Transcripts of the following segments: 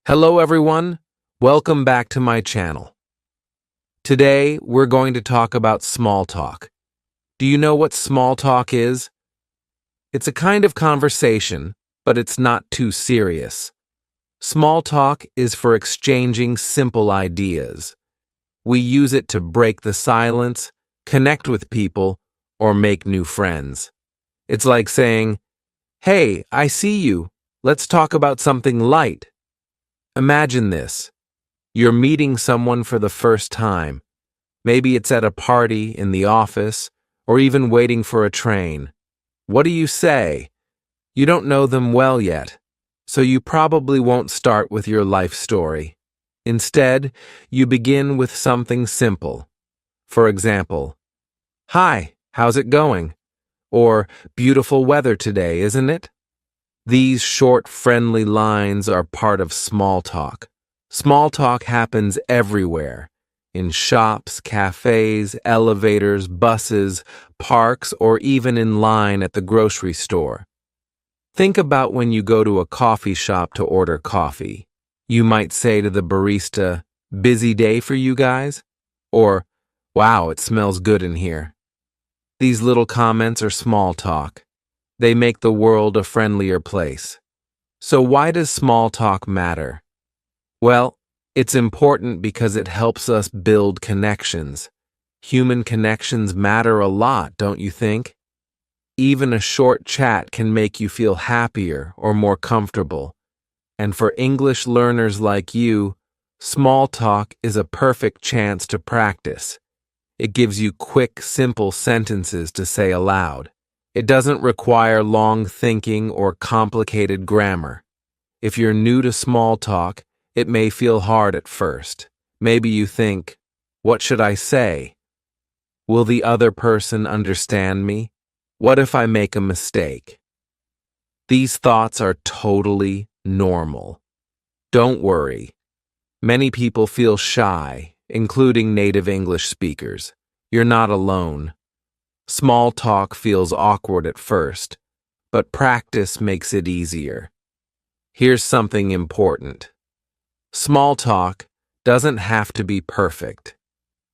Hello everyone, welcome back to my channel. Today we're going to talk about small talk. Do you know what small talk is? It's a kind of conversation, but it's not too serious. Small talk is for exchanging simple ideas. We use it to break the silence, connect with people, or make new friends. It's like saying, "Hey, I see you. Let's talk about something light." Imagine this. You're meeting someone for the first time. Maybe it's at a party, in the office, or even waiting for a train. What do you say? You don't know them well yet, so you probably won't start with your life story. Instead, you begin with something simple. For example, "Hi, how's it going?" Or "Beautiful weather today, isn't it?" These short, friendly lines are part of small talk. Small talk happens everywhere, in shops, cafes, elevators, buses, parks, or even in line at the grocery store. Think about when you go to a coffee shop to order coffee. You might say to the barista, "Busy day for you guys?" Or, "Wow, it smells good in here." These little comments are small talk. They make the world a friendlier place. So why does small talk matter? Well, it's important because it helps us build connections. Human connections matter a lot, don't you think? Even a short chat can make you feel happier or more comfortable. And for English learners like you, small talk is a perfect chance to practice. It gives you quick, simple sentences to say aloud. It doesn't require long thinking or complicated grammar. If you're new to small talk, it may feel hard at first. Maybe you think, "What should I say? Will the other person understand me? What if I make a mistake?" These thoughts are totally normal. Don't worry. Many people feel shy, including native English speakers. You're not alone. Small talk feels awkward at first, but practice makes it easier. Here's something important. Small talk doesn't have to be perfect.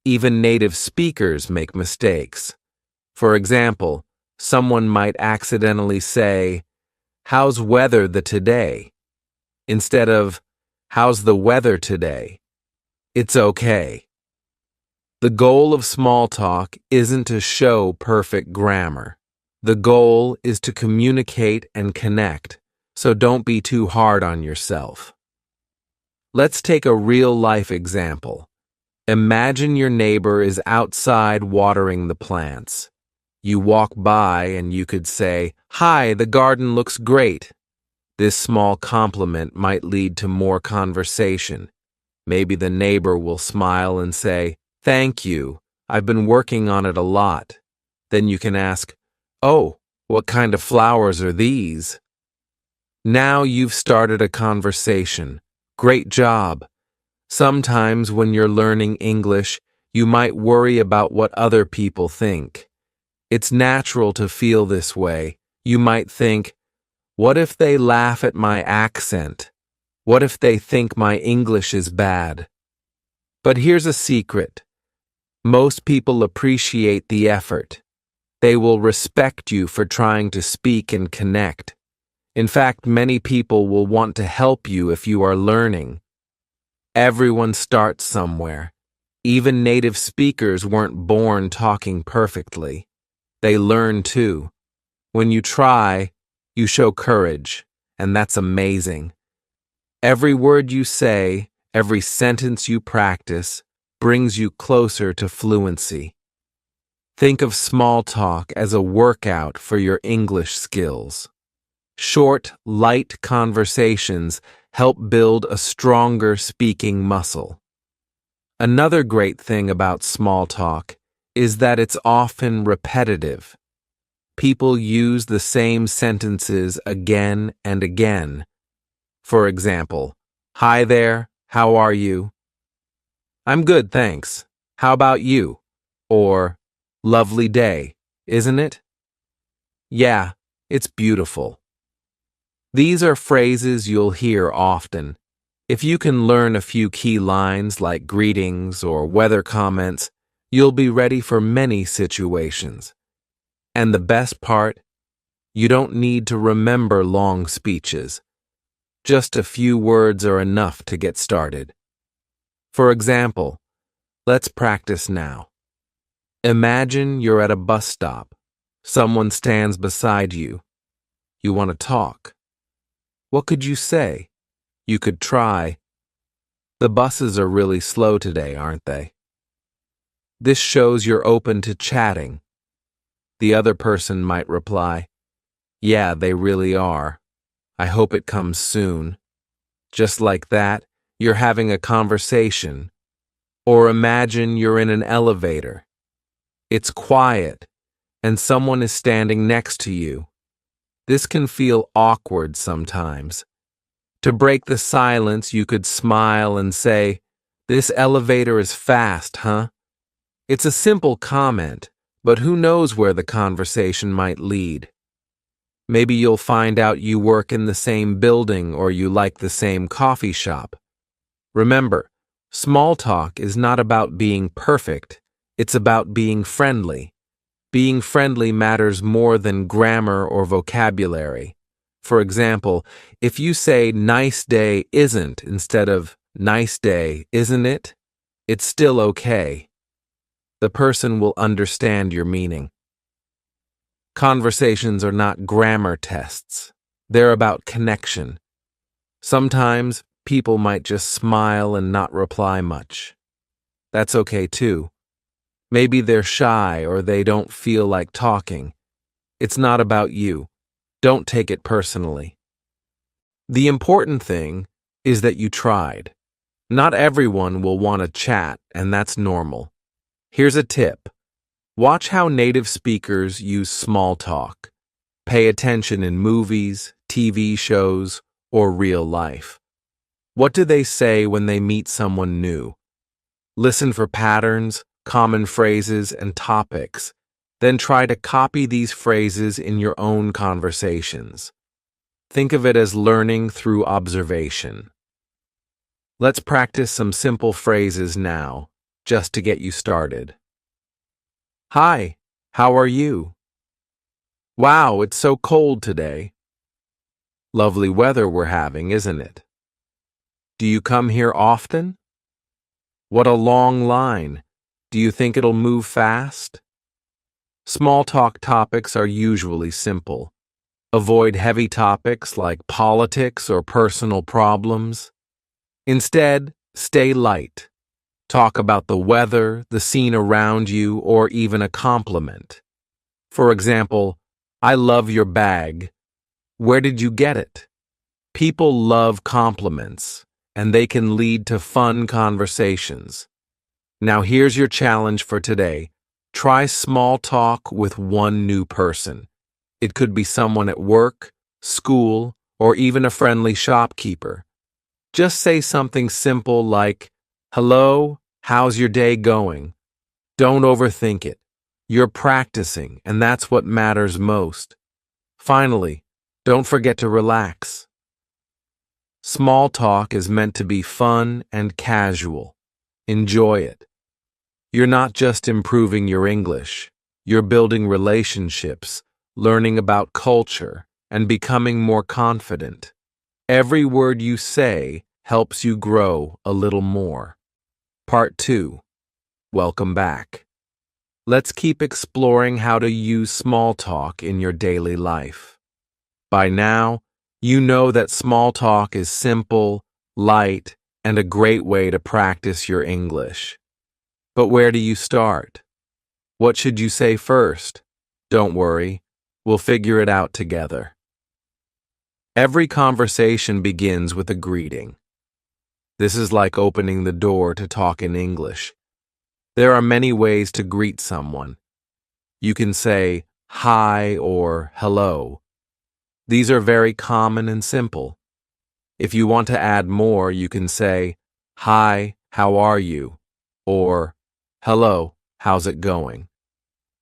Even native speakers make mistakes. For example, someone might accidentally say, "How's weather the today?" instead of, "How's the weather today?" It's okay. The goal of small talk isn't to show perfect grammar. The goal is to communicate and connect, so don't be too hard on yourself. Let's take a real-life example. Imagine your neighbor is outside watering the plants. You walk by and you could say, "Hi, the garden looks great." This small compliment might lead to more conversation. Maybe the neighbor will smile and say, "Thank you. I've been working on it a lot." Then you can ask, "Oh, what kind of flowers are these?" Now you've started a conversation. Great job. Sometimes when you're learning English, you might worry about what other people think. It's natural to feel this way. You might think, "What if they laugh at my accent? What if they think my English is bad?" But here's a secret. Most people appreciate the effort. They will respect you for trying to speak and connect. In fact, many people will want to help you if you are learning. Everyone starts somewhere. Even native speakers weren't born talking perfectly. They learn too. When you try, you show courage, and that's amazing. Every word you say, every sentence you practice, brings you closer to fluency. Think of small talk as a workout for your English skills. Short, light conversations help build a stronger speaking muscle. Another great thing about small talk is that it's often repetitive. People use the same sentences again and again. For example, "Hi there, how are you?" "I'm good, thanks. How about you?" Or, "Lovely day, isn't it?" "Yeah, it's beautiful." These are phrases you'll hear often. If you can learn a few key lines like greetings or weather comments, you'll be ready for many situations. And the best part, you don't need to remember long speeches. Just a few words are enough to get started. For example, let's practice now. Imagine you're at a bus stop. Someone stands beside you. You want to talk. What could you say? You could try, "The buses are really slow today, aren't they?" This shows you're open to chatting. The other person might reply, "Yeah, they really are. I hope it comes soon." Just like that, you're having a conversation. Or imagine you're in an elevator. It's quiet, and someone is standing next to you. This can feel awkward sometimes. To break the silence, you could smile and say, "This elevator is fast, huh?" It's a simple comment, but who knows where the conversation might lead. Maybe you'll find out you work in the same building or you like the same coffee shop. Remember, small talk is not about being perfect, it's about being friendly. Being friendly matters more than grammar or vocabulary. For example, if you say "nice day isn't" instead of "nice day, isn't it?" it's still okay. The person will understand your meaning. Conversations are not grammar tests. They're about connection. Sometimes people might just smile and not reply much. That's okay too. Maybe they're shy or they don't feel like talking. It's not about you. Don't take it personally. The important thing is that you tried. Not everyone will want to chat, and that's normal. Here's a tip. Watch how native speakers use small talk. Pay attention in movies, TV shows, or real life. What do they say when they meet someone new? Listen for patterns, common phrases, and topics. Then try to copy these phrases in your own conversations. Think of it as learning through observation. Let's practice some simple phrases now, just to get you started. Hi, how are you? Wow, it's so cold today. Lovely weather we're having, isn't it? Do you come here often? What a long line. Do you think it'll move fast? Small talk topics are usually simple. Avoid heavy topics like politics or personal problems. Instead, stay light. Talk about the weather, the scene around you, or even a compliment. For example, "I love your bag. Where did you get it?" People love compliments, and they can lead to fun conversations. Now here's your challenge for today. Try small talk with one new person. It could be someone at work, school, or even a friendly shopkeeper. Just say something simple like, "Hello, how's your day going?" Don't overthink it. You're practicing, and that's what matters most. Finally, don't forget to relax. Small talk is meant to be fun and casual. Enjoy it. You're not just improving your English, you're building relationships, learning about culture, and becoming more confident. Every word you say helps you grow a little more. Part 2. Welcome back. Let's keep exploring how to use small talk in your daily life. By now, you know that small talk is simple, light, and a great way to practice your English. But where do you start? What should you say first? Don't worry, we'll figure it out together. Every conversation begins with a greeting. This is like opening the door to talk in English. There are many ways to greet someone. You can say hi or hello. These are very common and simple. If you want to add more, you can say, "Hi, how are you?" or "Hello, how's it going?"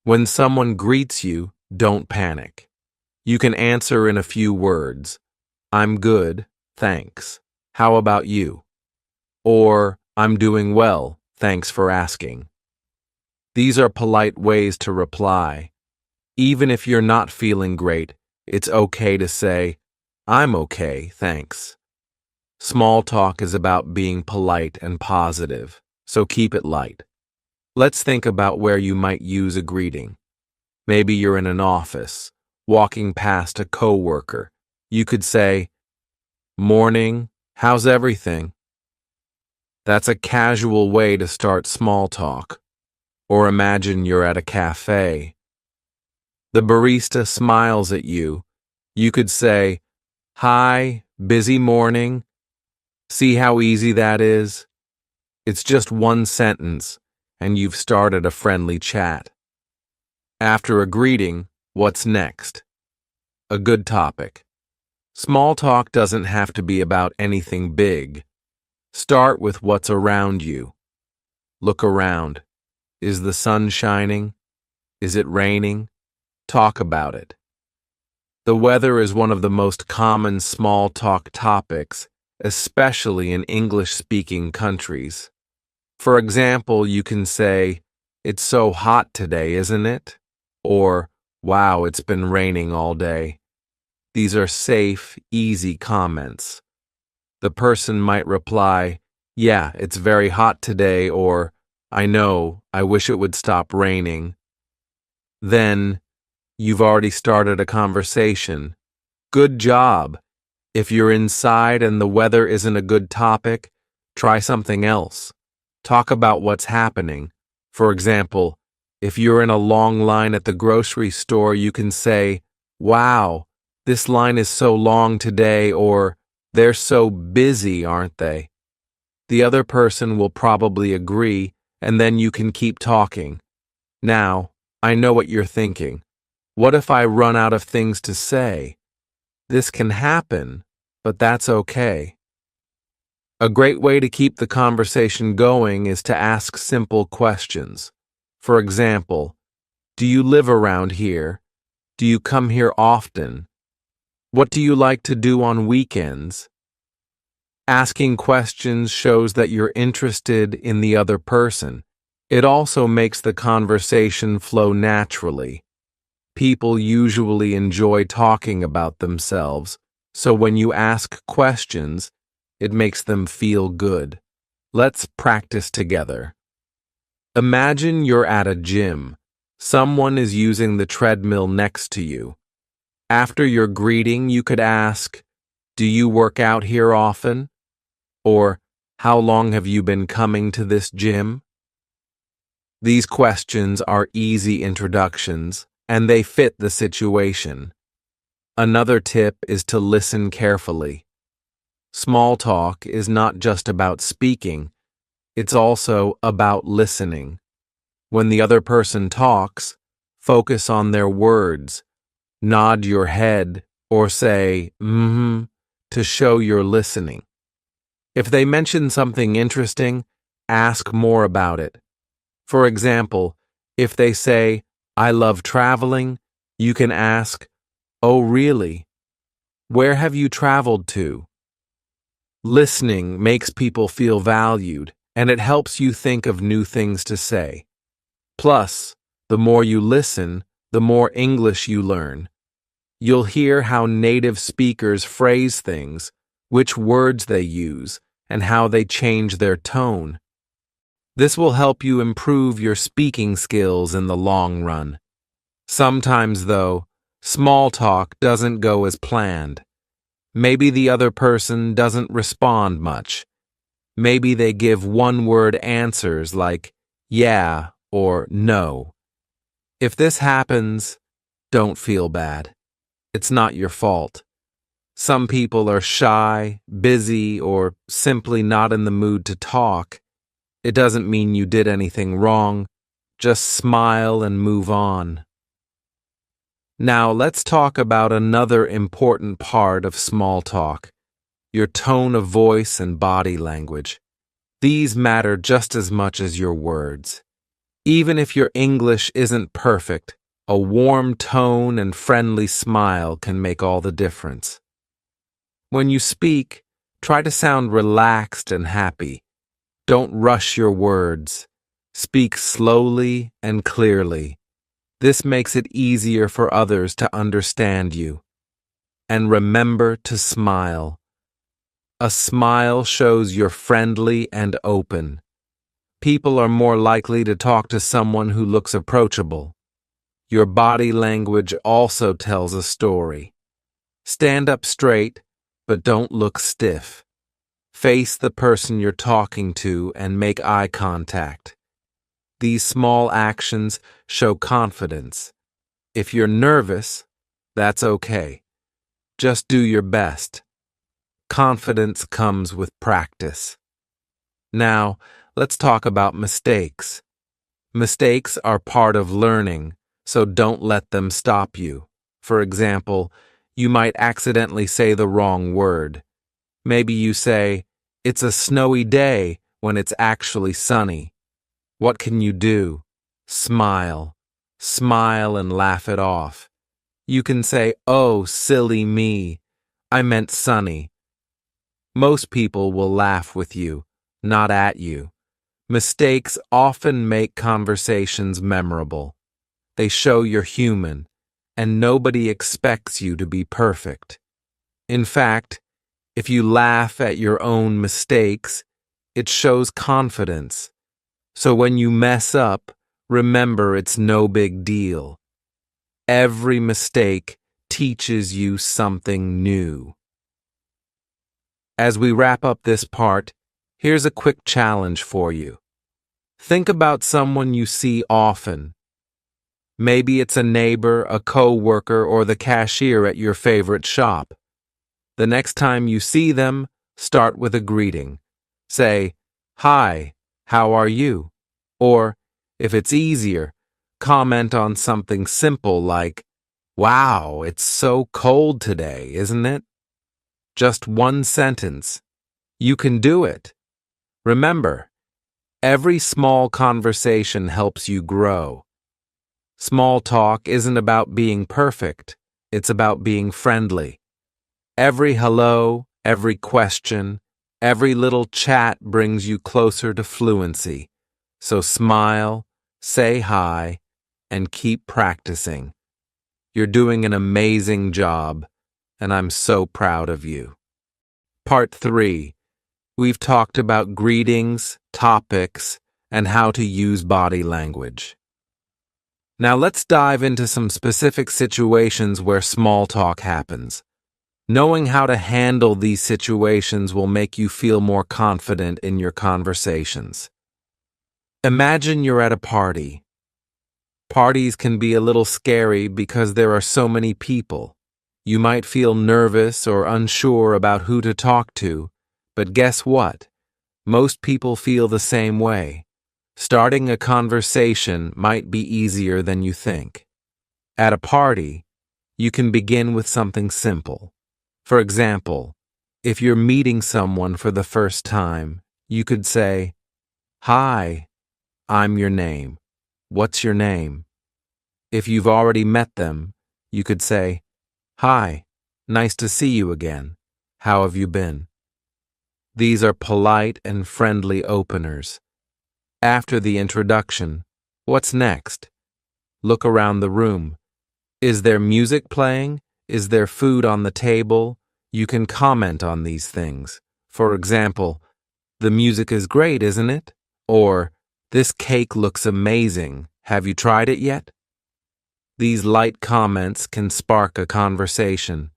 When someone greets you, don't panic. You can answer in a few words. "I'm good, thanks." How about you? Or, I'm doing well, thanks for asking. These are polite ways to reply. Even if you're not feeling great, it's okay to say, I'm okay, thanks. Small talk is about being polite and positive, so keep it light. Let's think about where you might use a greeting. Maybe you're in an office, walking past a coworker. You could say, Morning, how's everything? That's a casual way to start small talk. Or imagine you're at a cafe. The barista smiles at you. You could say, Hi, busy morning. See how easy that is? It's just one sentence, and you've started a friendly chat. After a greeting, what's next? A good topic. Small talk doesn't have to be about anything big. Start with what's around you. Look around. Is the sun shining? Is it raining? Talk about it. The weather is one of the most common small talk topics, especially in English-speaking countries. For example, you can say, It's so hot today, isn't it? Or, Wow, it's been raining all day. These are safe, easy comments. The person might reply, Yeah, it's very hot today, or, I know, I wish it would stop raining. Then, you've already started a conversation. Good job. If you're inside and the weather isn't a good topic, try something else. Talk about what's happening. For example, if you're in a long line at the grocery store, you can say, Wow, this line is so long today, or They're so busy, aren't they? The other person will probably agree, and then you can keep talking. Now, I know what you're thinking. What if I run out of things to say? This can happen, but that's okay. A great way to keep the conversation going is to ask simple questions. For example, do you live around here? Do you come here often? What do you like to do on weekends? Asking questions shows that you're interested in the other person. It also makes the conversation flow naturally. People usually enjoy talking about themselves, so when you ask questions, it makes them feel good. Let's practice together. Imagine you're at a gym. Someone is using the treadmill next to you. After your greeting, you could ask, Do you work out here often? Or, How long have you been coming to this gym? These questions are easy introductions, and they fit the situation. Another tip is to listen carefully. Small talk is not just about speaking, it's also about listening. When the other person talks, focus on their words. Nod your head or say, to show you're listening. If they mention something interesting, ask more about it. For example, if they say, I love traveling, you can ask, Oh, really? Where have you traveled to? Listening makes people feel valued, and it helps you think of new things to say. Plus, the more you listen, the more English you learn. You'll hear how native speakers phrase things, which words they use, and how they change their tone. This will help you improve your speaking skills in the long run. Sometimes, though, small talk doesn't go as planned. Maybe the other person doesn't respond much. Maybe they give one-word answers like yeah or no. If this happens, don't feel bad. It's not your fault. Some people are shy, busy, or simply not in the mood to talk. It doesn't mean you did anything wrong. Just smile and move on. Now let's talk about another important part of small talk, your tone of voice and body language. These matter just as much as your words. Even if your English isn't perfect, a warm tone and friendly smile can make all the difference. When you speak, Try to sound relaxed and happy. Don't rush your words. Speak slowly and clearly. This makes it easier for others to understand you. And remember to smile. A smile shows you're friendly and open. People are more likely to talk to someone who looks approachable. Your body language also tells a story. Stand up straight, but don't look stiff. Face the person you're talking to and make eye contact. These small actions show confidence. If you're nervous, that's okay. Just do your best. Confidence comes with practice. Now, let's talk about mistakes. Mistakes are part of learning, so don't let them stop you. For example, you might accidentally say the wrong word. Maybe you say, "It's a snowy day," when it's actually sunny. What can you do? Smile. Smile and laugh it off. You can say, "Oh, silly me. I meant sunny." Most people will laugh with you, not at you. Mistakes often make conversations memorable. They show you're human, and nobody expects you to be perfect. In fact, if you laugh at your own mistakes, it shows confidence. So when you mess up, remember it's no big deal. Every mistake teaches you something new. As we wrap up this part, here's a quick challenge for you. Think about someone you see often. Maybe it's a neighbor, a co-worker, or the cashier at your favorite shop. The next time you see them, start with a greeting. Say, "Hi, how are you?" Or, if it's easier, comment on something simple like, "Wow, it's so cold today, isn't it?" Just one sentence. You can do it. Remember, every small conversation helps you grow. Small talk isn't about being perfect, it's about being friendly. Every hello, every question, every little chat brings you closer to fluency. So smile, say hi, and keep practicing. You're doing an amazing job, and I'm so proud of you. Part 3. We've talked about greetings, topics, and how to use body language. Now let's dive into some specific situations where small talk happens. Knowing how to handle these situations will make you feel more confident in your conversations. Imagine you're at a party. Parties can be a little scary because there are so many people. You might feel nervous or unsure about who to talk to, but guess what? Most people feel the same way. Starting a conversation might be easier than you think. At a party, you can begin with something simple. For example, if you're meeting someone for the first time, you could say, "Hi, I'm your name. What's your name?" If you've already met them, you could say, "Hi, nice to see you again. How have you been?" These are polite and friendly openers. After the introduction, what's next? Look around the room. Is there music playing? Is there food on the table? You can comment on these things. For example, "The music is great, isn't it?" Or, "This cake looks amazing. Have you tried it yet?" These light comments can spark a conversation.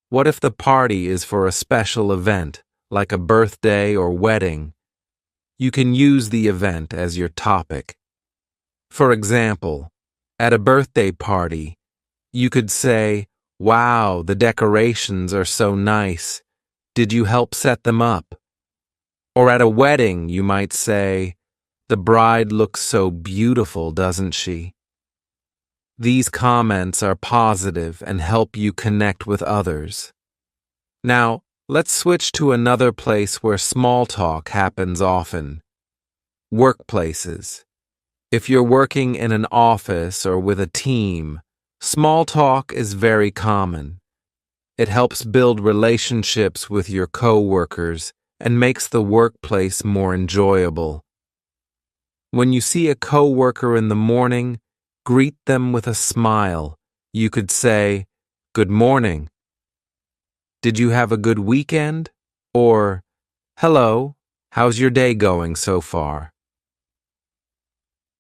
What if the party is for a special event, like a birthday or wedding? You can use the event as your topic. For example, at a birthday party, you could say, "Wow, the decorations are so nice. Did you help set them up?" Or at a wedding, you might say, "The bride looks so beautiful, doesn't she?" These comments are positive and help you connect with others. Now, let's switch to another place where small talk happens often. Workplaces. If you're working in an office or with a team, small talk is very common. It helps build relationships with your coworkers and makes the workplace more enjoyable. When you see a coworker in the morning, greet them with a smile. You could say, "Good morning. Did you have a good weekend?" Or, "Hello, how's your day going so far?"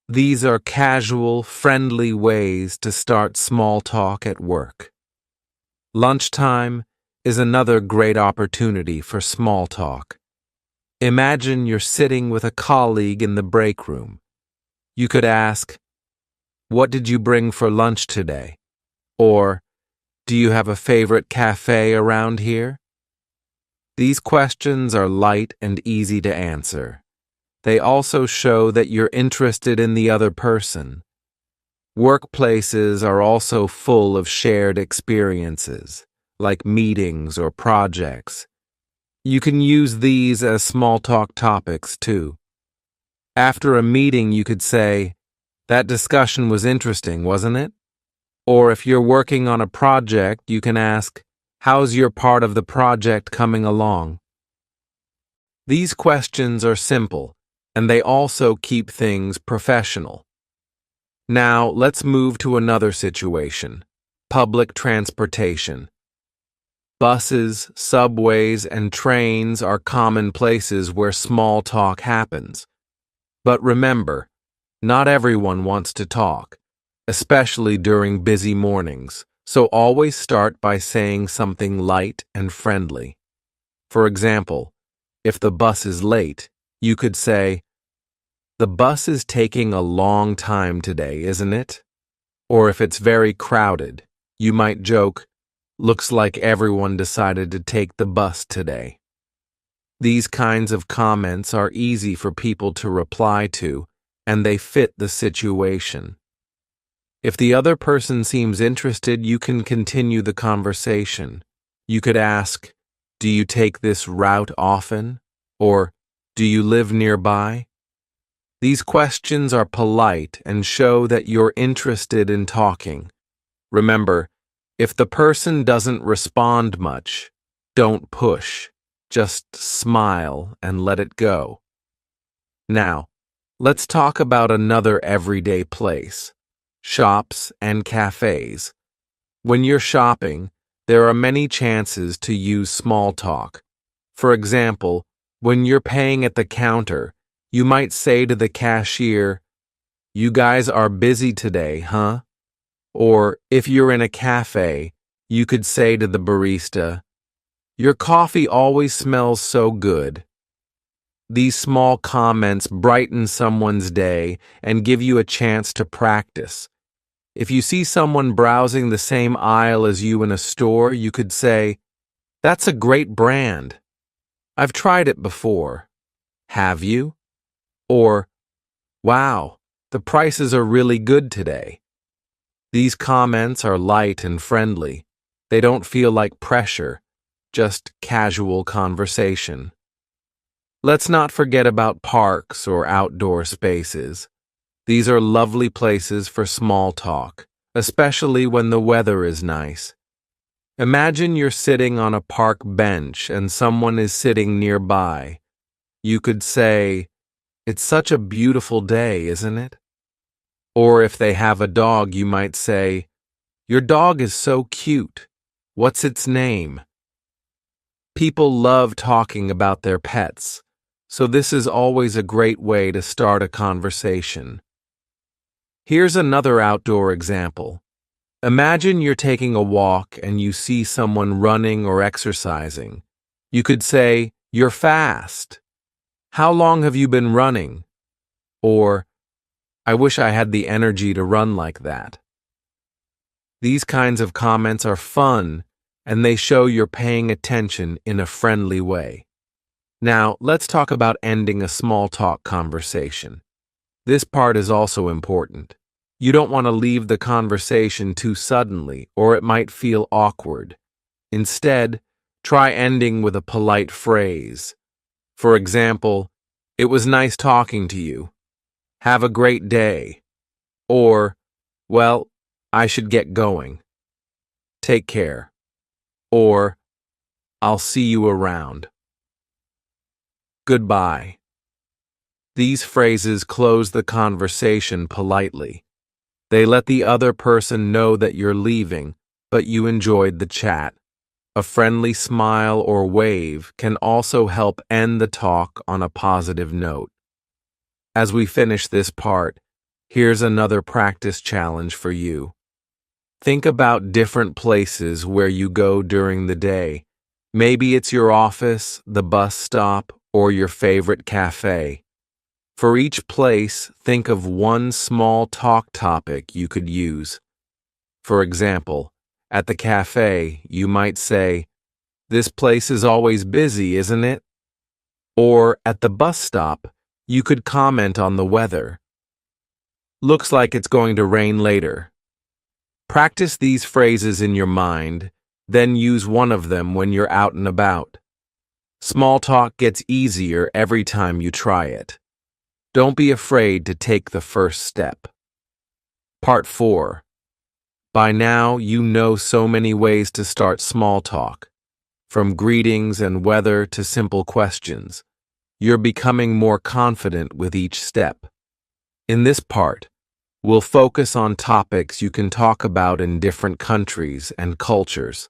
These are casual, friendly ways to start small talk at work. Lunchtime is another great opportunity for small talk. Imagine you're sitting with a colleague in the break room. You could ask, "What did you bring for lunch today?" Or, "Do you have a favorite cafe around here?" These questions are light and easy to answer. They also show that you're interested in the other person. Workplaces are also full of shared experiences, like meetings or projects. You can use these as small talk topics too. After a meeting, you could say, "That discussion was interesting, wasn't it?" Or if you're working on a project, you can ask, "How's your part of the project coming along?" These questions are simple, and they also keep things professional. Now, let's move to another situation: public transportation. Buses, subways, and trains are common places where small talk happens. But remember, not everyone wants to talk, especially during busy mornings, so always start by saying something light and friendly. For example, if the bus is late, you could say, "The bus is taking a long time today, isn't it?" Or if it's very crowded, you might joke, "Looks like everyone decided to take the bus today." These kinds of comments are easy for people to reply to, and they fit the situation. If the other person seems interested, you can continue the conversation. You could ask, "Do you take this route often?" Or, "Do you live nearby?" These questions are polite and show that you're interested in talking. Remember, if the person doesn't respond much, don't push. Just smile and let it go. Now, let's talk about another everyday place: shops and cafes. When you're shopping, there are many chances to use small talk. For example, when you're paying at the counter, you might say to the cashier, "You guys are busy today, huh?" Or if you're in a cafe, you could say to the barista, "Your coffee always smells so good." These small comments brighten someone's day and give you a chance to practice. If you see someone browsing the same aisle as you in a store, you could say, "That's a great brand. I've tried it before." "Have you?" Or, "Wow, the prices are really good today." These comments are light and friendly. They don't feel like pressure, just casual conversation. Let's not forget about parks or outdoor spaces. These are lovely places for small talk, especially when the weather is nice. Imagine you're sitting on a park bench and someone is sitting nearby. You could say, "It's such a beautiful day, isn't it?" Or if they have a dog, you might say, "Your dog is so cute. What's its name?" People love talking about their pets, so this is always a great way to start a conversation. Here's another outdoor example. Imagine you're taking a walk and you see someone running or exercising. You could say, "You're fast. How long have you been running?" Or, "I wish I had the energy to run like that." These kinds of comments are fun, and they show you're paying attention in a friendly way. Now, let's talk about ending a small talk conversation. This part is also important. You don't want to leave the conversation too suddenly, or it might feel awkward. Instead, try ending with a polite phrase. For example, "It was nice talking to you. Have a great day." Or, "Well, I should get going. Take care." or I'll see you around. Goodbye. These phrases close the conversation politely. They let the other person know that you're leaving, but you enjoyed the chat. A friendly smile or wave can also help end the talk on a positive note. As we finish this part, here's another practice challenge for you. Think about different places where you go during the day. Maybe it's your office, the bus stop, or your favorite cafe. For each place, think of one small talk topic you could use. For example, at the cafe, you might say, "This place is always busy, isn't it?" Or at the bus stop, you could comment on the weather. "Looks like it's going to rain later." Practice these phrases in your mind, then use one of them when you're out and about. Small talk gets easier every time you try it. Don't be afraid to take the first step. Part 4. By now, you know so many ways to start small talk, from greetings and weather to simple questions. You're becoming more confident with each step. In this part, we'll focus on topics you can talk about in different countries and cultures.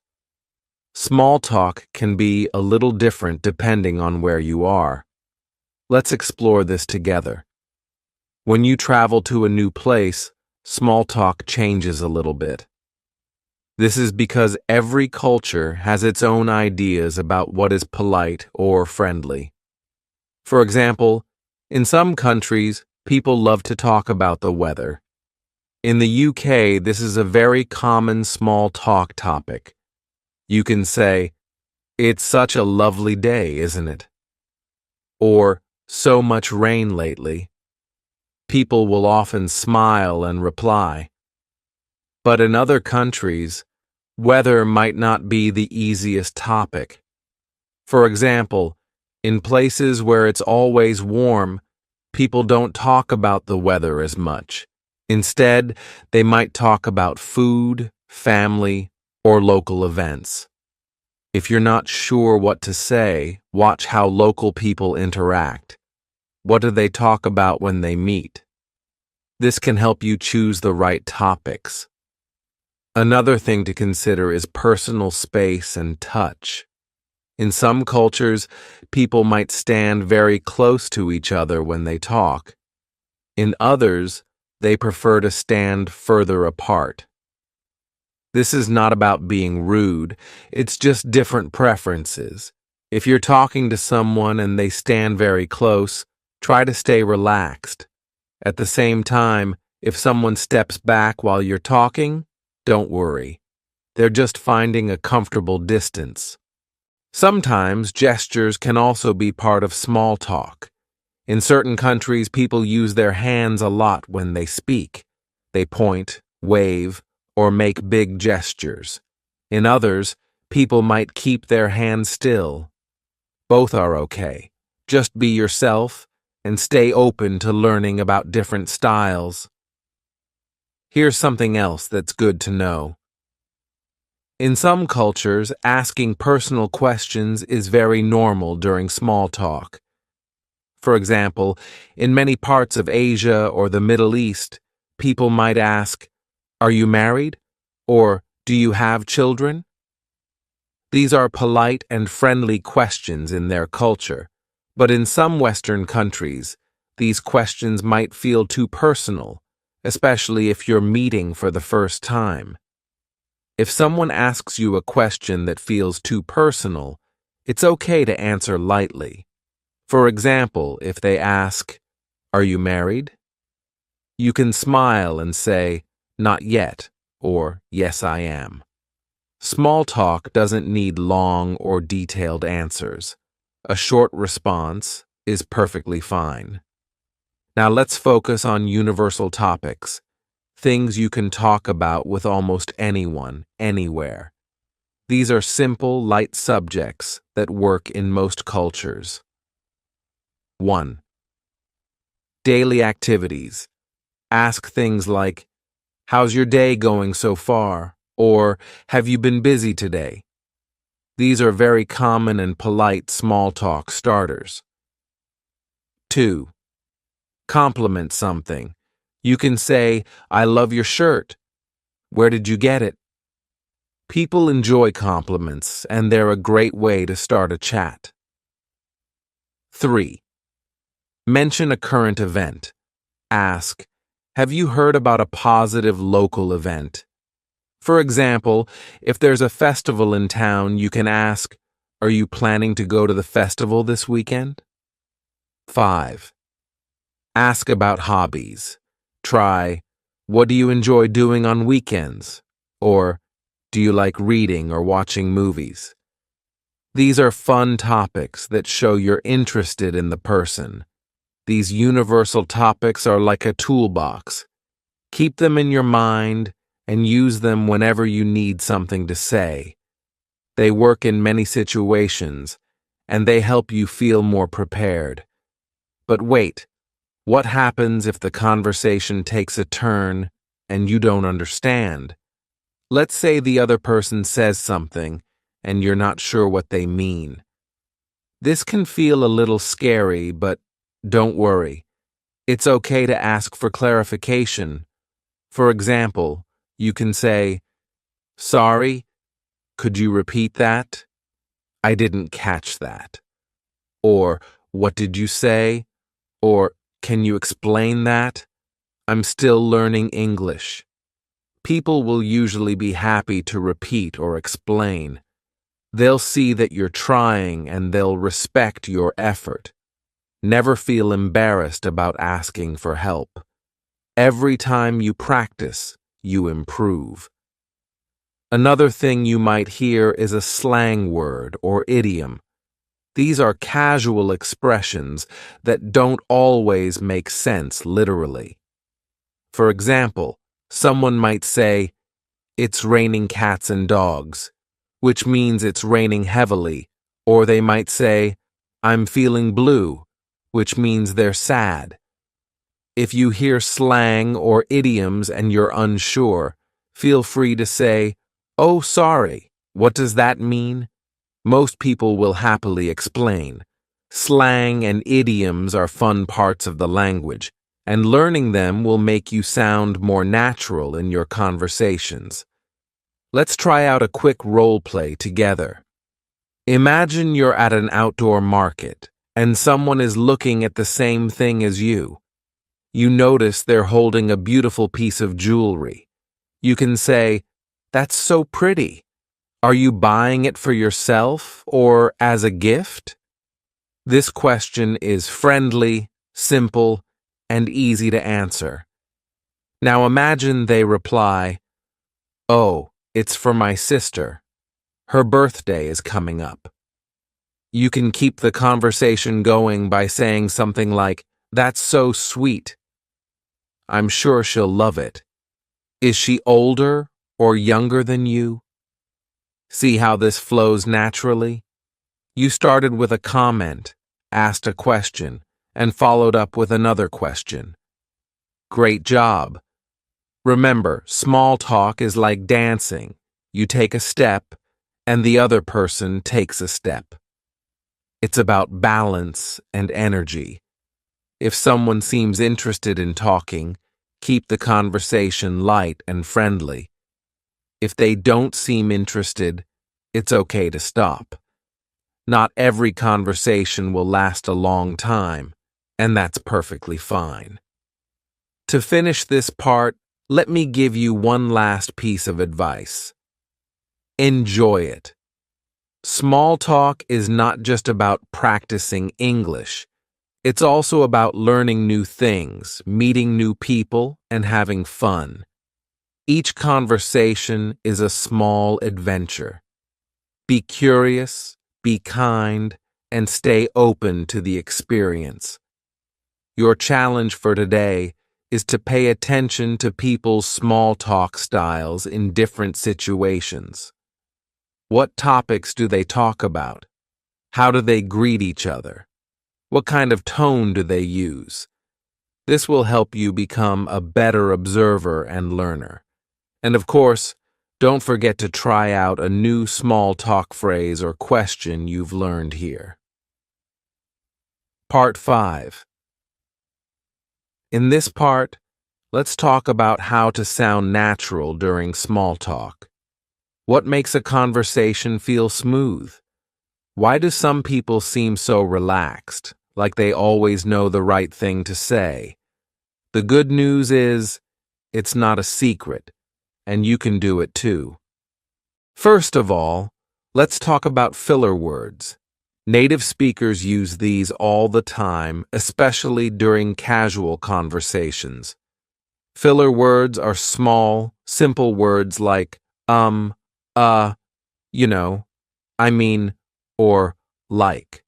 Small talk can be a little different depending on where you are. Let's explore this together. When you travel to a new place, small talk changes a little bit. This is because every culture has its own ideas about what is polite or friendly. For example, in some countries, people love to talk about the weather. In the UK, this is a very common small talk topic. You can say, "It's such a lovely day, isn't it?" Or, "So much rain lately." People will often smile and reply. But in other countries, weather might not be the easiest topic. For example, in places where it's always warm, people don't talk about the weather as much. Instead, they might talk about food, family, or local events. If you're not sure what to say, watch how local people interact. What do they talk about when they meet? This can help you choose the right topics. Another thing to consider is personal space and touch. In some cultures, people might stand very close to each other when they talk. In others, they prefer to stand further apart. This is not about being rude, it's just different preferences. If you're talking to someone and they stand very close, try to stay relaxed. At the same time, if someone steps back while you're talking, don't worry. They're just finding a comfortable distance. Sometimes gestures can also be part of small talk. In certain countries, people use their hands a lot when they speak. They point, wave, or make big gestures. In others, people might keep their hands still. Both are okay. Just be yourself and stay open to learning about different styles. Here's something else that's good to know. In some cultures, asking personal questions is very normal during small talk. For example, in many parts of Asia or the Middle East, people might ask, "Are you married?" or "Do you have children?" These are polite and friendly questions in their culture, but in some Western countries, these questions might feel too personal, especially if you're meeting for the first time. If someone asks you a question that feels too personal, it's okay to answer lightly. For example, if they ask, "Are you married?" you can smile and say, "Not yet," or "Yes, I am." Small talk doesn't need long or detailed answers. A short response is perfectly fine. Now let's focus on universal topics, things you can talk about with almost anyone, anywhere. These are simple, light subjects that work in most cultures. 1. Daily activities. Ask things like, "How's your day going so far?" or "Have you been busy today?" These are very common and polite small talk starters. 2. Compliment something. You can say, "I love your shirt. Where did you get it?" People enjoy compliments, and they're a great way to start a chat. 3. Mention a current event. Ask, "Have you heard about a positive local event?" For example, if there's a festival in town, you can ask, "Are you planning to go to the festival this weekend?" 5. Ask about hobbies. Try, "What do you enjoy doing on weekends?" Or, "Do you like reading or watching movies?" These are fun topics that show you're interested in the person. These universal topics are like a toolbox. Keep them in your mind and use them whenever you need something to say. They work in many situations, and they help you feel more prepared. But wait, what happens if the conversation takes a turn and you don't understand? Let's say the other person says something and you're not sure what they mean. This can feel a little scary, but don't worry. It's okay to ask for clarification. For example, you can say, "Sorry, could you repeat that? I didn't catch that." Or, "What did you say?" Or, "Can you explain that? I'm still learning English." People will usually be happy to repeat or explain. They'll see that you're trying and they'll respect your effort. Never feel embarrassed about asking for help. Every time you practice, you improve. Another thing you might hear is a slang word or idiom. These are casual expressions that don't always make sense literally. For example, someone might say, "It's raining cats and dogs," which means it's raining heavily, or they might say, "I'm feeling blue," which means they're sad. If you hear slang or idioms and you're unsure, feel free to say, "Oh, sorry, what does that mean?" Most people will happily explain. Slang and idioms are fun parts of the language, and learning them will make you sound more natural in your conversations. Let's try out a quick role play together. Imagine you're at an outdoor market, and someone is looking at the same thing as you. You notice they're holding a beautiful piece of jewelry. You can say, "That's so pretty. Are you buying it for yourself or as a gift?" This question is friendly, simple, and easy to answer. Now imagine they reply, "Oh, it's for my sister. Her birthday is coming up." You can keep the conversation going by saying something like, "That's so sweet. I'm sure she'll love it. Is she older or younger than you?" See how this flows naturally? You started with a comment, asked a question, and followed up with another question. Great job. Remember, small talk is like dancing. You take a step, and the other person takes a step. It's about balance and energy. If someone seems interested in talking, keep the conversation light and friendly. If they don't seem interested, it's okay to stop. Not every conversation will last a long time, and that's perfectly fine. To finish this part, let me give you one last piece of advice. Enjoy it. Small talk is not just about practicing English. It's also about learning new things, meeting new people, and having fun. Each conversation is a small adventure. Be curious, be kind, and stay open to the experience. Your challenge for today is to pay attention to people's small talk styles in different situations. What topics do they talk about? How do they greet each other? What kind of tone do they use? This will help you become a better observer and learner. And of course, Don't forget to try out a new small talk phrase or question you've learned here. Part 5. In this part, let's talk about how to sound natural during small talk. What makes a conversation feel smooth? Why do some people seem so relaxed, like they always know the right thing to say? The good news is, it's not a secret, and you can do it too. First of all, let's talk about filler words. Native speakers use these all the time, especially during casual conversations. Filler words are small, simple words like you know, I mean, or like.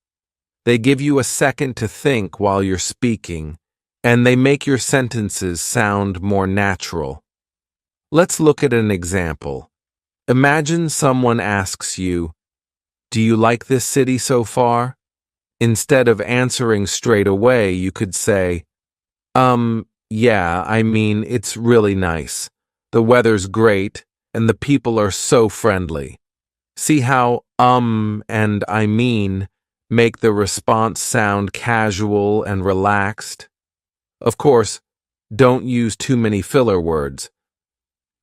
They give you a second to think while you're speaking, and they make your sentences sound more natural. Let's look at an example. Imagine someone asks you, "Do you like this city so far?" Instead of answering straight away, you could say, yeah, I mean, it's really nice. The weather's great, and the people are so friendly. See how and I mean make the response sound casual and relaxed? Of course, don't use too many filler words.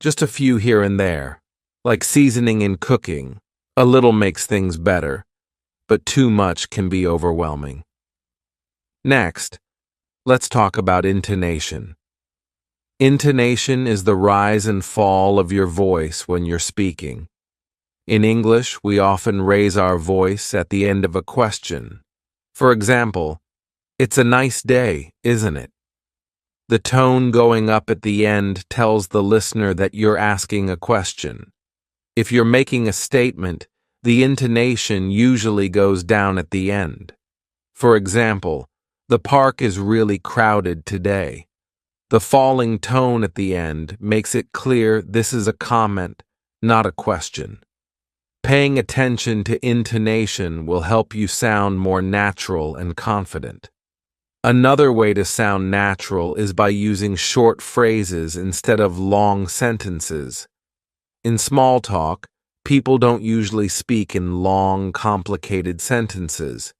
Just a few here and there, like seasoning in cooking. A little makes things better, but too much can be overwhelming. Next, let's talk about intonation. Intonation is the rise and fall of your voice when you're speaking. In English, we often raise our voice at the end of a question. For example, "It's a nice day, isn't it?" The tone going up at the end tells the listener that you're asking a question. If you're making a statement, the intonation usually goes down at the end. For example, "The park is really crowded today." The falling tone at the end makes it clear this is a comment, not a question. Paying attention to intonation will help you sound more natural and confident. Another way to sound natural is by using short phrases instead of long sentences. In small talk, people don't usually speak in long, complicated sentences.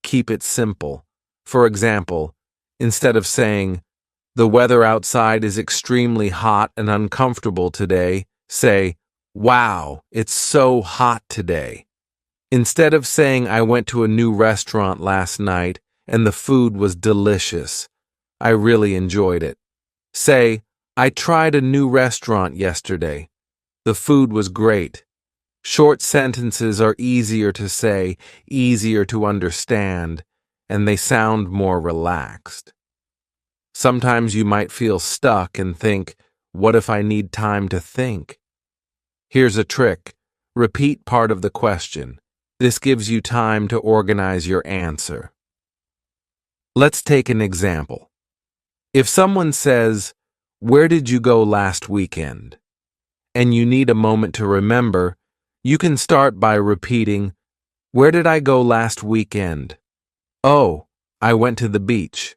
Keep it simple. For example, instead of saying, "The weather outside is extremely hot and uncomfortable today," say, "Wow, it's so hot today." Instead of saying, "I went to a new restaurant last night and the food was delicious. I really enjoyed it," say, "I tried a new restaurant yesterday. The food was great." Short sentences are easier to say, easier to understand, and they sound more relaxed. Sometimes you might feel stuck and think, "What if I need time to think?" Here's a trick. Repeat part of the question. This gives you time to organize your answer. Let's take an example. If someone says, "Where did you go last weekend?" and you need a moment to remember, you can start by repeating, "Where did I go last weekend?" "Oh, I went to the beach."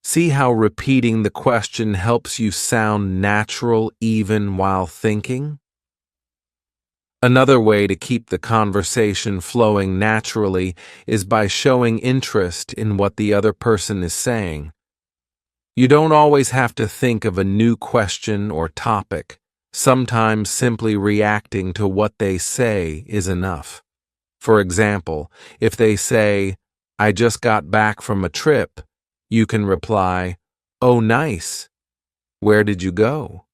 See how repeating the question helps you sound natural even while thinking? Another way to keep the conversation flowing naturally is by showing interest in what the other person is saying. You don't always have to think of a new question or topic. Sometimes simply reacting to what they say is enough. For example, if they say, "I just got back from a trip," you can reply, "Oh, nice. Where did you go?"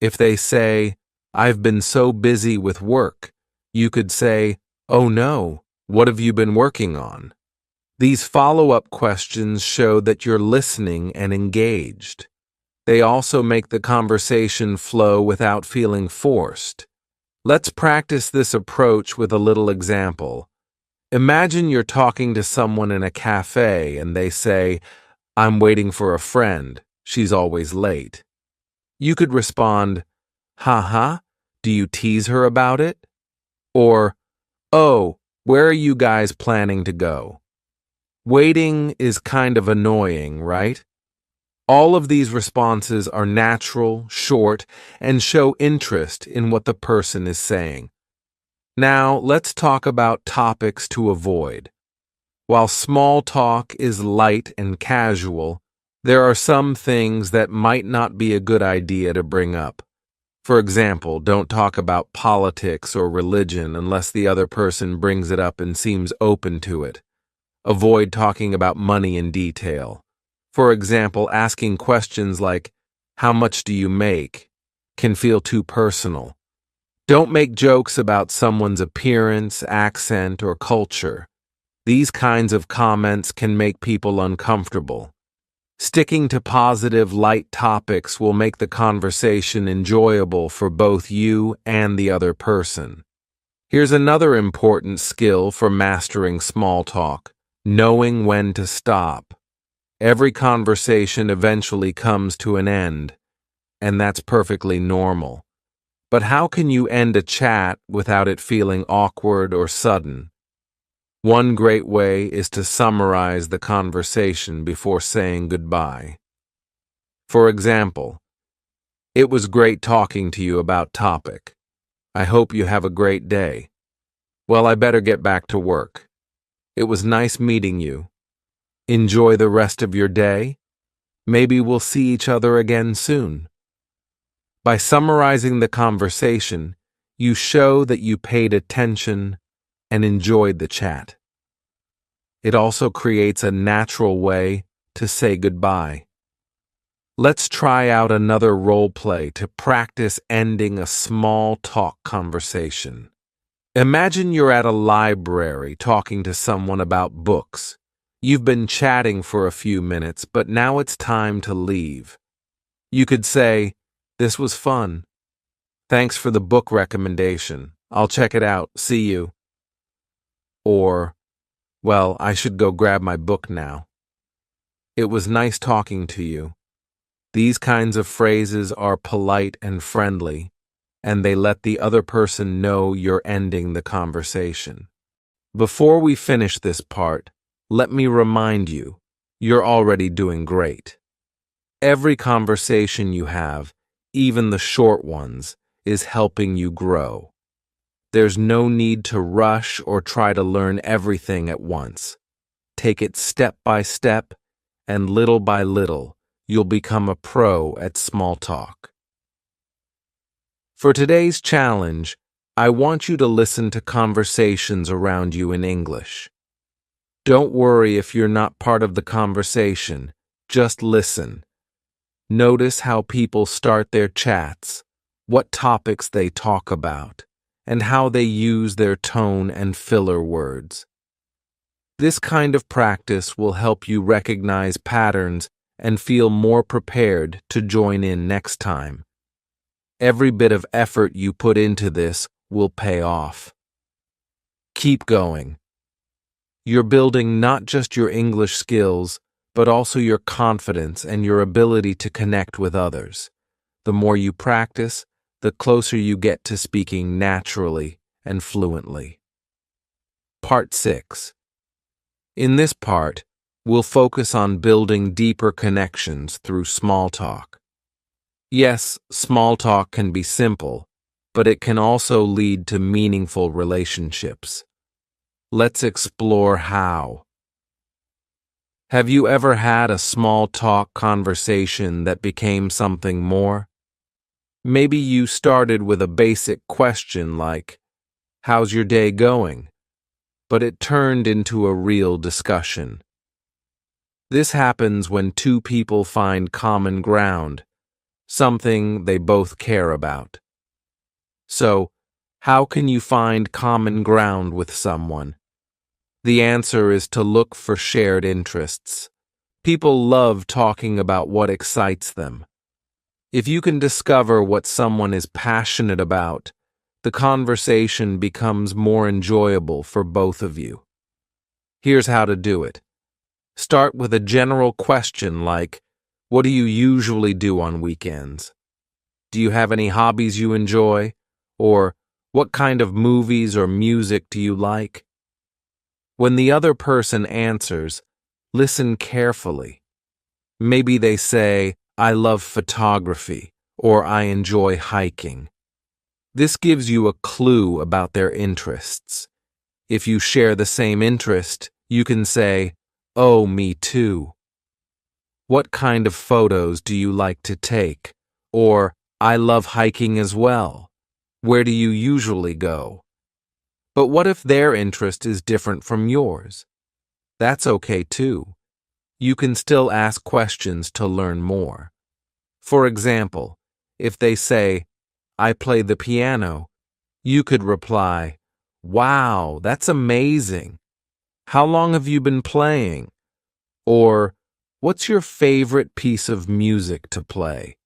If they say, "I've been so busy with work," you could say, "Oh no, what have you been working on?" These follow-up questions show that you're listening and engaged. They also make the conversation flow without feeling forced. Let's practice this approach with a little example. Imagine you're talking to someone in a cafe and they say, "I'm waiting for a friend. She's always late." You could respond, "Haha, do you tease her about it?" Or, "Oh, where are you guys planning to go?" Waiting is kind of annoying, right? All of these responses are natural, short, and show interest in what the person is saying. Now, let's talk about topics to avoid. While small talk is light and casual, there are some things that might not be a good idea to bring up. For example, don't talk about politics or religion unless the other person brings it up and seems open to it. Avoid talking about money in detail. For example, asking questions like, "How much do you make?" can feel too personal. Don't make jokes about someone's appearance, accent, or culture. These kinds of comments can make people uncomfortable. Sticking to positive, light topics will make the conversation enjoyable for both you and the other person. Here's another important skill for mastering small talk: knowing when to stop. Every conversation eventually comes to an end, and that's perfectly normal. But how can you end a chat without it feeling awkward or sudden? One great way is to summarize the conversation before saying goodbye. For example, "It was great talking to you about topic. I hope you have a great day. Well, I better get back to work. It was nice meeting you. Enjoy the rest of your day. Maybe we'll see each other again soon." By summarizing the conversation, you show that you paid attention and enjoyed the chat. It also creates a natural way to say goodbye. Let's try out another role play to practice ending a small talk conversation. Imagine you're at a library talking to someone about books. You've been chatting for a few minutes, but now it's time to leave. You could say, "This was fun. Thanks for the book recommendation. I'll check it out. See you." Or, "Well, I should go grab my book now. It was nice talking to you." These kinds of phrases are polite and friendly, and they let the other person know you're ending the conversation. Before we finish this part, let me remind you, you're already doing great. Every conversation you have, even the short ones, is helping you grow. There's no need to rush or try to learn everything at once. Take it step by step, and little by little, you'll become a pro at small talk. For today's challenge, I want you to listen to conversations around you in English. Don't worry if you're not part of the conversation, just listen. Notice how people start their chats, what topics they talk about, and how they use their tone and filler words. This kind of practice will help you recognize patterns and feel more prepared to join in next time. Every bit of effort you put into this will pay off. Keep going. You're building not just your English skills, but also your confidence and your ability to connect with others. The more you practice, the closer you get to speaking naturally and fluently. Part 6. In this part, we'll focus on building deeper connections through small talk. Yes, small talk can be simple, but it can also lead to meaningful relationships. Let's explore how. Have you ever had a small talk conversation that became something more? Maybe you started with a basic question like, "How's your day going?" But it turned into a real discussion. This happens when two people find common ground, something they both care about. So, how can you find common ground with someone? The answer is to look for shared interests. People love talking about what excites them. If you can discover what someone is passionate about, the conversation becomes more enjoyable for both of you. Here's how to do it. Start with a general question like, "What do you usually do on weekends?" "Do you have any hobbies you enjoy?" Or, "What kind of movies or music do you like?" When the other person answers, listen carefully. Maybe they say, I love photography, or I enjoy hiking. This gives you a clue about their interests. If you share the same interest, you can say, oh, me too. What kind of photos do you like to take? Or, I love hiking as well. Where do you usually go? But what if their interest is different from yours? That's okay too. You can still ask questions to learn more. For example, if they say, I play the piano, you could reply, wow, that's amazing. How long have you been playing? Or, what's your favorite piece of music to play?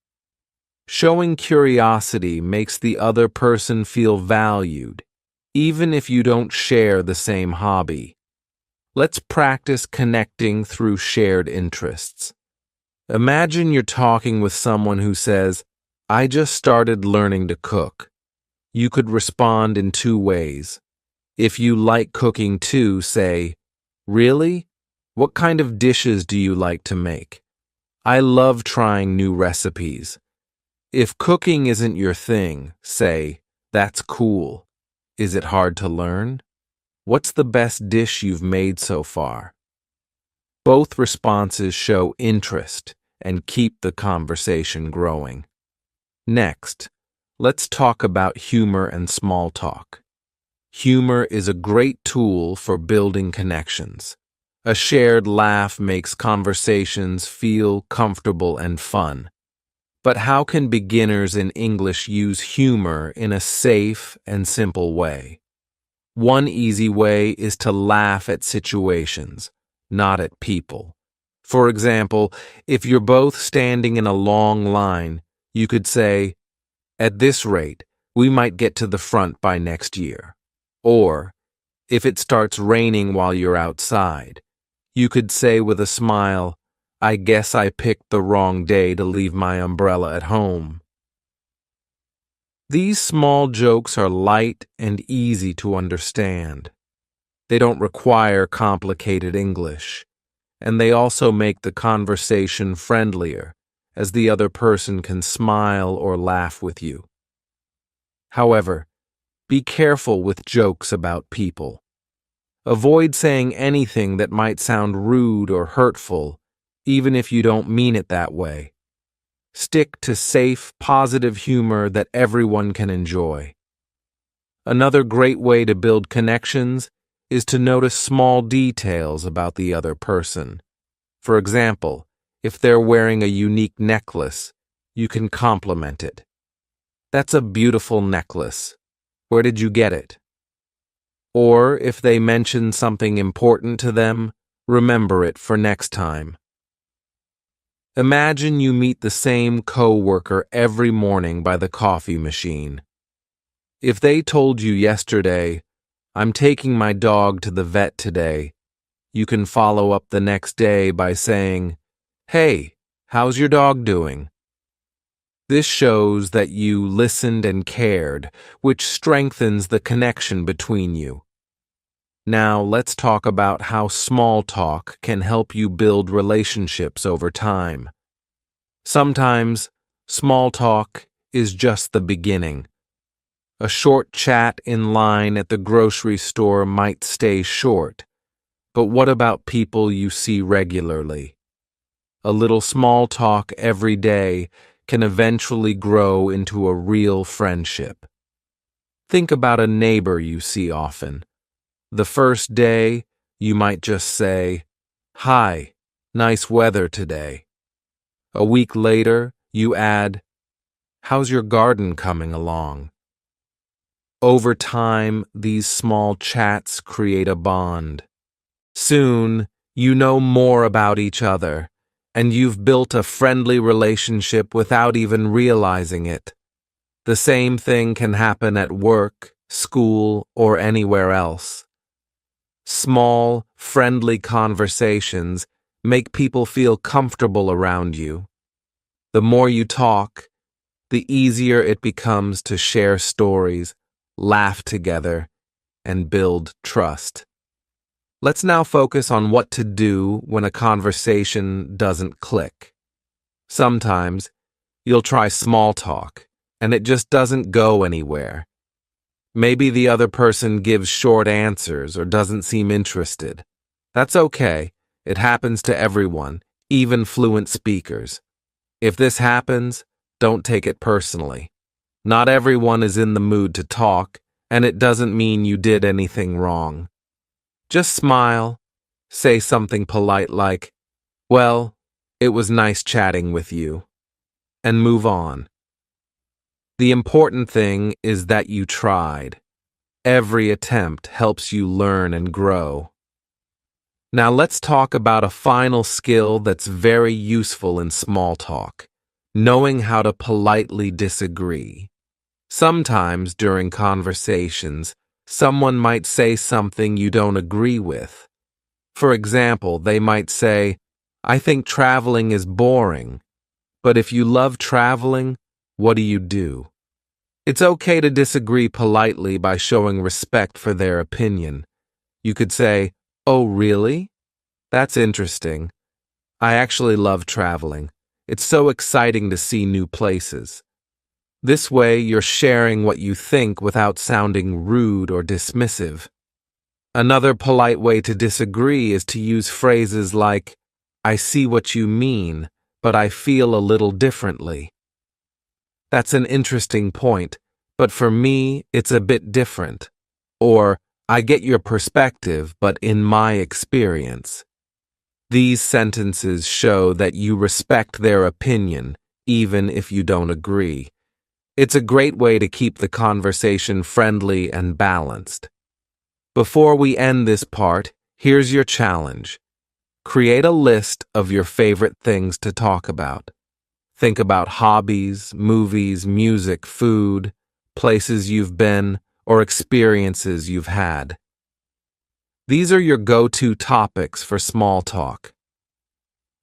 Showing curiosity makes the other person feel valued, even if you don't share the same hobby. Let's practice connecting through shared interests. Imagine you're talking with someone who says, I just started learning to cook. You could respond in two ways. If you like cooking too, say, really? What kind of dishes do you like to make? I love trying new recipes. If cooking isn't your thing, say, that's cool. Is it hard to learn? What's the best dish you've made so far? Both responses show interest and keep the conversation growing. Next, let's talk about humor and small talk. Humor is a great tool for building connections. A shared laugh makes conversations feel comfortable and fun. But how can beginners in English use humor in a safe and simple way? One easy way is to laugh at situations, not at people. For example, if you're both standing in a long line, you could say, at this rate, we might get to the front by next year. Or, if it starts raining while you're outside, you could say with a smile, I guess I picked the wrong day to leave my umbrella at home. These small jokes are light and easy to understand. They don't require complicated English, and they also make the conversation friendlier, as the other person can smile or laugh with you. However, be careful with jokes about people. Avoid saying anything that might sound rude or hurtful, even if you don't mean it that way. Stick to safe, positive humor that everyone can enjoy. Another great way to build connections is to notice small details about the other person. For example, if they're wearing a unique necklace, you can compliment it. That's a beautiful necklace. Where did you get it? Or if they mention something important to them, remember it for next time. Imagine you meet the same coworker every morning by the coffee machine. If they told you yesterday, I'm taking my dog to the vet today, you can follow up the next day by saying, hey, how's your dog doing? This shows that you listened and cared, which strengthens the connection between you. Now let's talk about how small talk can help you build relationships over time. Sometimes, small talk is just the beginning. A short chat in line at the grocery store might stay short, but what about people you see regularly? A little small talk every day can eventually grow into a real friendship. Think about a neighbor you see often. The first day, you might just say, hi, nice weather today. A week later, you add, how's your garden coming along? Over time, these small chats create a bond. Soon, you know more about each other, and you've built a friendly relationship without even realizing it. The same thing can happen at work, school, or anywhere else. Small, friendly conversations make people feel comfortable around you. The more you talk, the easier it becomes to share stories, laugh together, and build trust. Let's now focus on what to do when a conversation doesn't click. Sometimes, you'll try small talk, and it just doesn't go anywhere. Maybe the other person gives short answers or doesn't seem interested. That's okay. It happens to everyone, even fluent speakers. If this happens, don't take it personally. Not everyone is in the mood to talk, and it doesn't mean you did anything wrong. Just smile, say something polite like, "Well, it was nice chatting with you," and move on. The important thing is that you tried. Every attempt helps you learn and grow. Now let's talk about a final skill that's very useful in small talk, knowing how to politely disagree. Sometimes during conversations, someone might say something you don't agree with. For example, they might say, "I think traveling is boring." But if you love traveling, what do? It's okay to disagree politely by showing respect for their opinion. You could say, "Oh, really? That's interesting. I actually love traveling. It's so exciting to see new places." This way, you're sharing what you think without sounding rude or dismissive. Another polite way to disagree is to use phrases like, "I see what you mean, but I feel a little differently." That's an interesting point, but for me, it's a bit different. Or, "I get your perspective, but in my experience." These sentences show that you respect their opinion, even if you don't agree. It's a great way to keep the conversation friendly and balanced. Before we end this part, here's your challenge. Create a list of your favorite things to talk about. Think about hobbies, movies, music, food, places you've been, or experiences you've had. These are your go-to topics for small talk.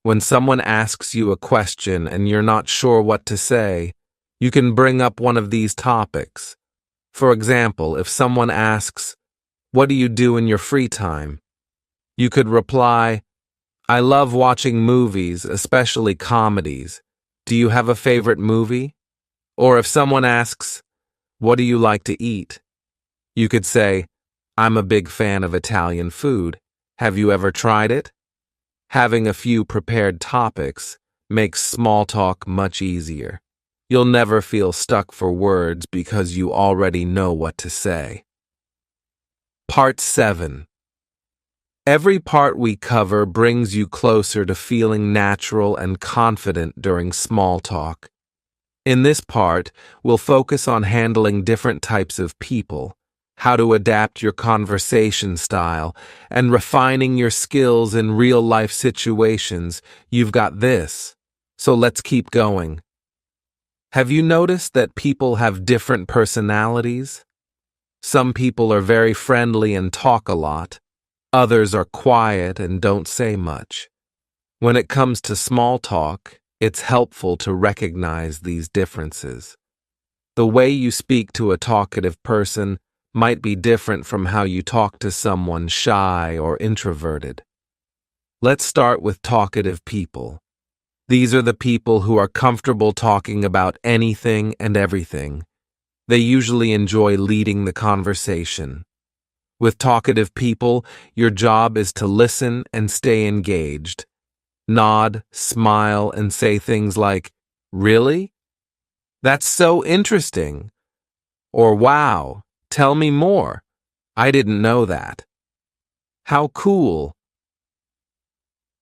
When someone asks you a question and you're not sure what to say, you can bring up one of these topics. For example, if someone asks, "What do you do in your free time?" you could reply, "I love watching movies, especially comedies. Do you have a favorite movie?" Or if someone asks, "What do you like to eat?" you could say, "I'm a big fan of Italian food. Have you ever tried it?" Having a few prepared topics makes small talk much easier. You'll never feel stuck for words because you already know what to say. Part 7. Every part we cover brings you closer to feeling natural and confident during small talk. In this part, we'll focus on handling different types of people, how to adapt your conversation style, and refining your skills in real-life situations. You've got this, so let's keep going. Have you noticed that people have different personalities? Some people are very friendly and talk a lot. Others are quiet and don't say much. When it comes to small talk, it's helpful to recognize these differences. The way you speak to a talkative person might be different from how you talk to someone shy or introverted. Let's start with talkative people. These are the people who are comfortable talking about anything and everything. They usually enjoy leading the conversation. With talkative people, your job is to listen and stay engaged. Nod, smile, and say things like, "Really? That's so interesting." Or, "Wow, tell me more. I didn't know that." How cool.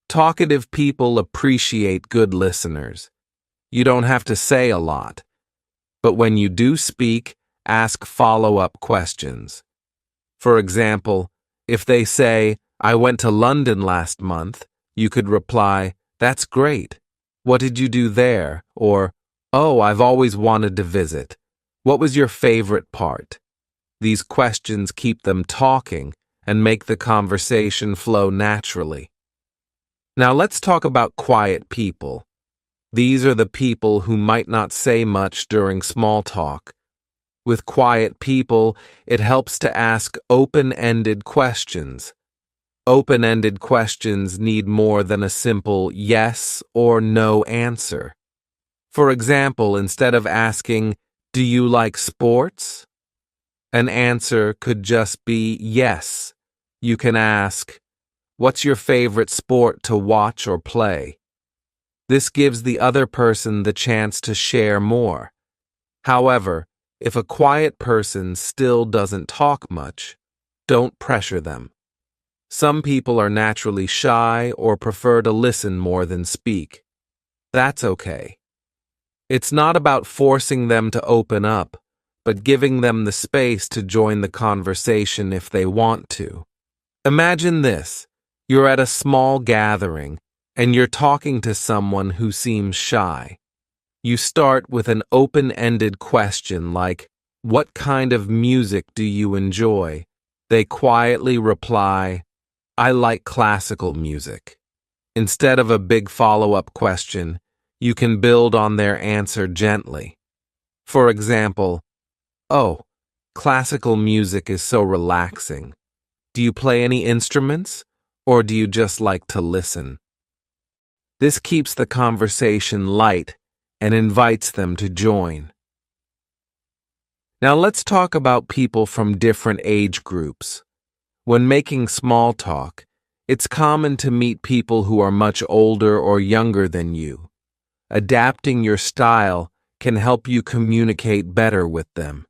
Talkative people appreciate good listeners. You don't have to say a lot. But when you do speak, ask follow-up questions. For example, if they say, "I went to London last month," you could reply, "That's great. What did you do there?" Or, "Oh, I've always wanted to visit. What was your favorite part?" These questions keep them talking and make the conversation flow naturally. Now let's talk about quiet people. These are the people who might not say much during small talk. With quiet people, it helps to ask open-ended questions. Open-ended questions need more than a simple yes or no answer. For example, instead of asking, "Do you like sports?" an answer could just be yes. You can ask, "What's your favorite sport to watch or play?" This gives the other person the chance to share more. However, if a quiet person still doesn't talk much, don't pressure them. Some people are naturally shy or prefer to listen more than speak. That's okay. It's not about forcing them to open up, but giving them the space to join the conversation if they want to. Imagine this. You're at a small gathering, and you're talking to someone who seems shy. You start with an open-ended question like, "What kind of music do you enjoy?" They quietly reply, "I like classical music." Instead of a big follow-up question, you can build on their answer gently. For example, "Oh, classical music is so relaxing. Do you play any instruments, or do you just like to listen?" This keeps the conversation light and invites them to join. Now let's talk about people from different age groups. When making small talk, it's common to meet people who are much older or younger than you. Adapting your style can help you communicate better with them.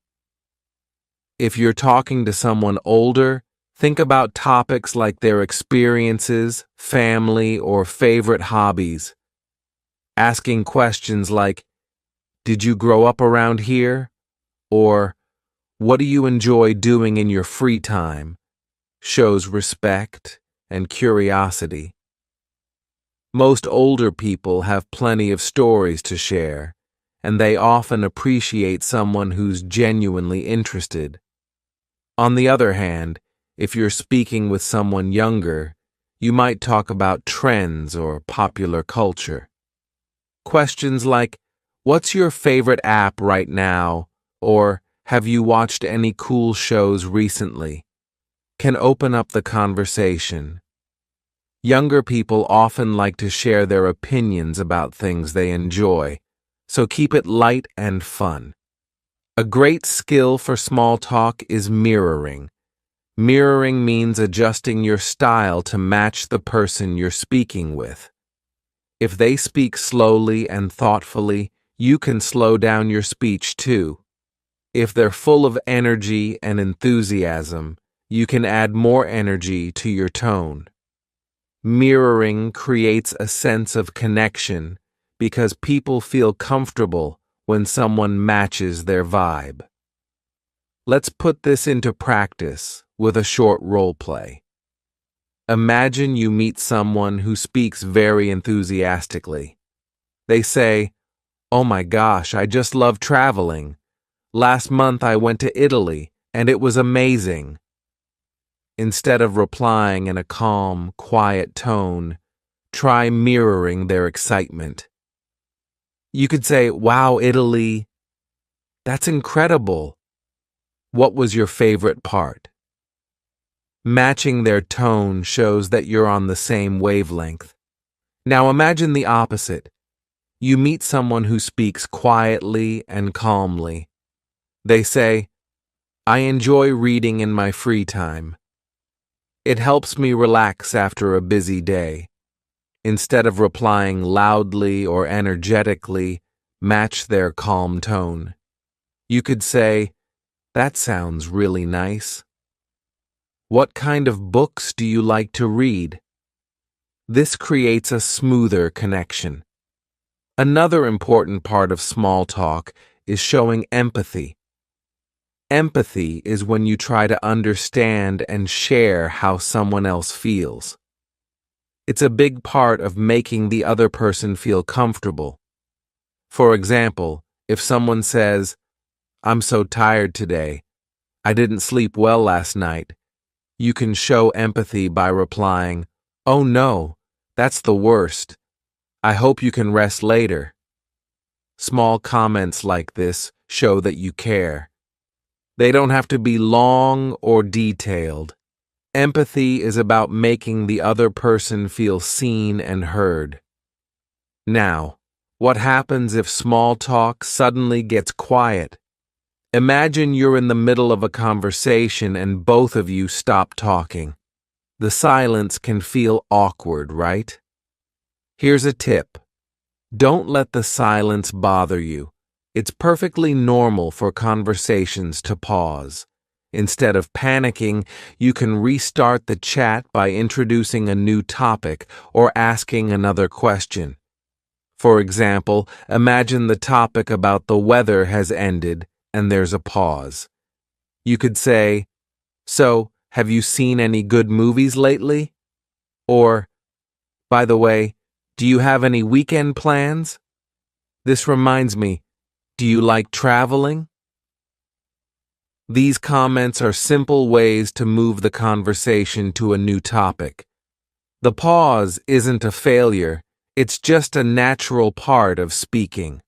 If you're talking to someone older, think about topics like their experiences, family, or favorite hobbies. Asking questions like, "Did you grow up around here?" or "What do you enjoy doing in your free time?" shows respect and curiosity. Most older people have plenty of stories to share, and they often appreciate someone who's genuinely interested. On the other hand, if you're speaking with someone younger, you might talk about trends or popular culture. Questions like, "What's your favorite app right now?" or "Have you watched any cool shows recently?" can open up the conversation. Younger people often like to share their opinions about things they enjoy, so keep it light and fun. A great skill for small talk is mirroring. Mirroring means adjusting your style to match the person you're speaking with. If they speak slowly and thoughtfully, you can slow down your speech too. If they're full of energy and enthusiasm, you can add more energy to your tone. Mirroring creates a sense of connection because people feel comfortable when someone matches their vibe. Let's put this into practice with a short role play. Imagine you meet someone who speaks very enthusiastically. They say, "Oh my gosh, I just love traveling. Last month I went to Italy and it was amazing." Instead of replying in a calm, quiet tone, try mirroring their excitement. You could say, "Wow, Italy, that's incredible. What was your favorite part?" Matching their tone shows that you're on the same wavelength. Now imagine the opposite. You meet someone who speaks quietly and calmly. They say, "I enjoy reading in my free time. It helps me relax after a busy day." Instead of replying loudly or energetically, match their calm tone. You could say, "That sounds really nice. What kind of books do you like to read?" This creates a smoother connection. Another important part of small talk is showing empathy. Empathy is when you try to understand and share how someone else feels. It's a big part of making the other person feel comfortable. For example, if someone says, "I'm so tired today. I didn't sleep well last night," you can show empathy by replying, "Oh no, that's the worst. I hope you can rest later." Small comments like this show that you care. They don't have to be long or detailed. Empathy is about making the other person feel seen and heard. Now, what happens if small talk suddenly gets quiet? Imagine you're in the middle of a conversation and both of you stop talking. The silence can feel awkward, right? Here's a tip. Don't let the silence bother you. It's perfectly normal for conversations to pause. Instead of panicking, you can restart the chat by introducing a new topic or asking another question. For example, imagine the topic about the weather has ended and there's a pause. You could say, "So, have you seen any good movies lately?" Or, "By the way, do you have any weekend plans? This reminds me, do you like traveling?" These comments are simple ways to move the conversation to a new topic. The pause isn't a failure, it's just a natural part of speaking.